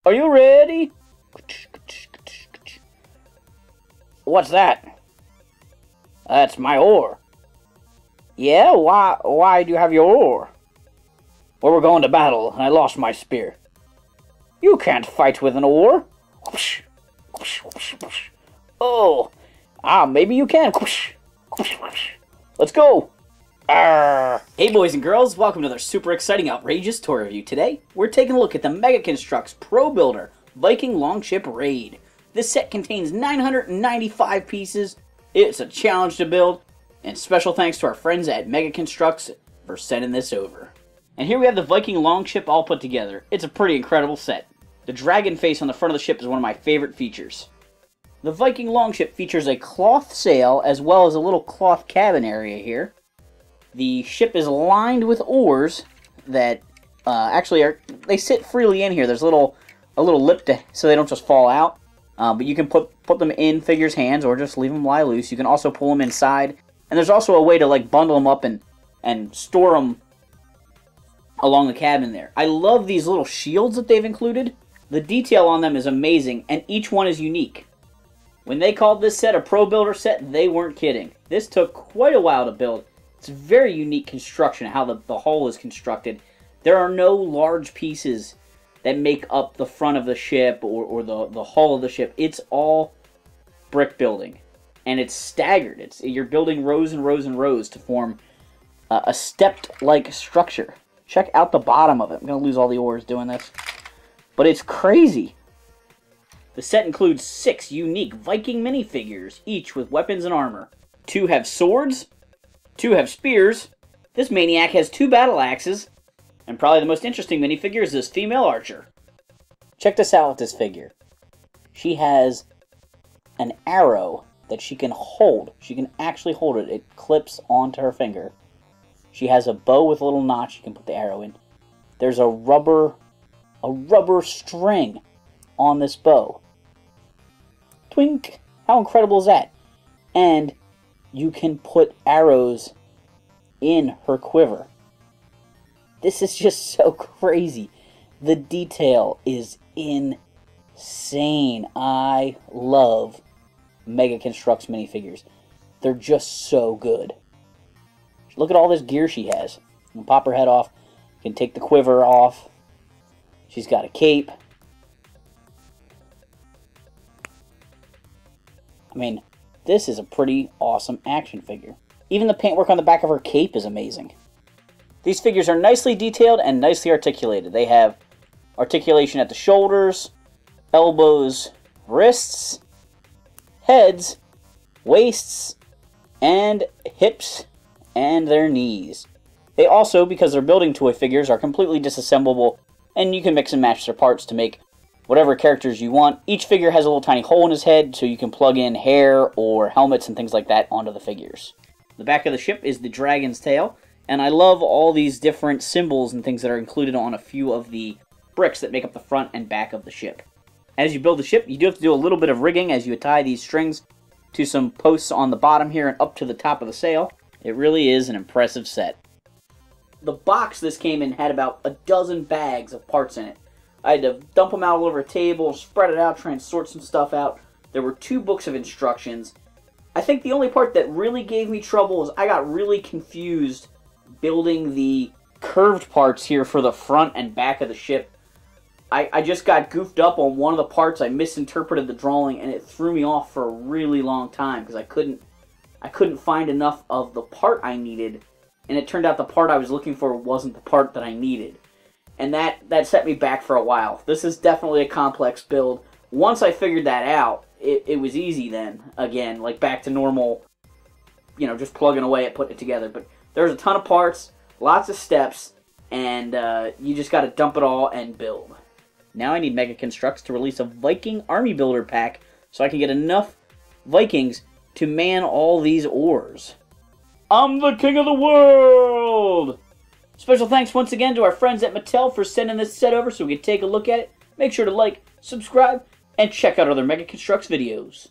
Are you ready? What's that? That's my oar. Yeah? Why do you have your oar? Well, we're going to battle, and I lost my spear. You can't fight with an oar. Oh, maybe you can. Let's go. Arr. Hey boys and girls, welcome to another super exciting, outrageous toy review. Today, we're taking a look at the Construx Pro Builder Viking Longship Raid. This set contains 995 pieces. It's a challenge to build, and special thanks to our friends at Construx for sending this over. And here we have the Viking Longship all put together. It's a pretty incredible set. The dragon face on the front of the ship is one of my favorite features. The Viking Longship features a cloth sail as well as a little cloth cabin area here. The ship is lined with oars that they sit freely in here. There's a little lip so they don't just fall out. But you can put them in figures' hands or just leave them lie loose. You can also pull them inside. And there's also a way to like bundle them up and store them along the cabin there. I love these little shields that they've included. The detail on them is amazing, and each one is unique. When they called this set a Pro Builder set, they weren't kidding. This took quite a while to build. It's a very unique construction, how the hull is constructed. There are no large pieces that make up the front of the ship or the hull of the ship. It's all brick building, and it's staggered. You're building rows and rows and rows to form a stepped-like structure. Check out the bottom of it. I'm going to lose all the oars doing this. But it's crazy. The set includes 6 unique Viking minifigures, each with weapons and armor. 2 have swords, 2 have spears, this maniac has 2 battle axes, and probably the most interesting minifigure is this female archer. Check this out with this figure. She has an arrow that she can hold. She can actually hold it. It clips onto her finger. She has a bow with a little notch you can put the arrow in. There's a rubber string on this bow. Twink! How incredible is that? And you can put arrows in her quiver. This is just so crazy. The detail is insane. I love Construx minifigures. They're just so good. Look at all this gear she has. You can pop her head off. You can take the quiver off. She's got a cape. I mean, this is a pretty awesome action figure. Even the paintwork on the back of her cape is amazing. These figures are nicely detailed and nicely articulated. They have articulation at the shoulders, elbows, wrists, heads, waists, and hips, and their knees. They also, because they're building toy figures, are completely disassemblable, and you can mix and match their parts to make whatever characters you want. Each figure has a little tiny hole in his head, so you can plug in hair or helmets and things like that onto the figures. The back of the ship is the dragon's tail, and I love all these different symbols and things that are included on a few of the bricks that make up the front and back of the ship. As you build the ship, you do have to do a little bit of rigging as you tie these strings to some posts on the bottom here and up to the top of the sail. It really is an impressive set. The box this came in had about a dozen bags of parts in it. I had to dump them out all over a table, spread it out, try and sort some stuff out. There were 2 books of instructions. I think the only part that really gave me trouble is I got really confused building the curved parts here for the front and back of the ship. I just got goofed up on one of the parts. I misinterpreted the drawing, and it threw me off for a really long time because I couldn't find enough of the part I needed, and it turned out the part I was looking for wasn't the part that I needed. And that set me back for a while. This is definitely a complex build. Once I figured that out, it was easy then, again, like back to normal, you know, just plugging away at putting it together. But there's a ton of parts, lots of steps, and you just got to dump it all and build. Now I need Construx to release a Viking Army Builder pack so I can get enough Vikings to man all these oars. I'm the king of the world! Special thanks once again to our friends at Mattel for sending this set over so we could take a look at it. Make sure to like, subscribe, and check out other Construx videos.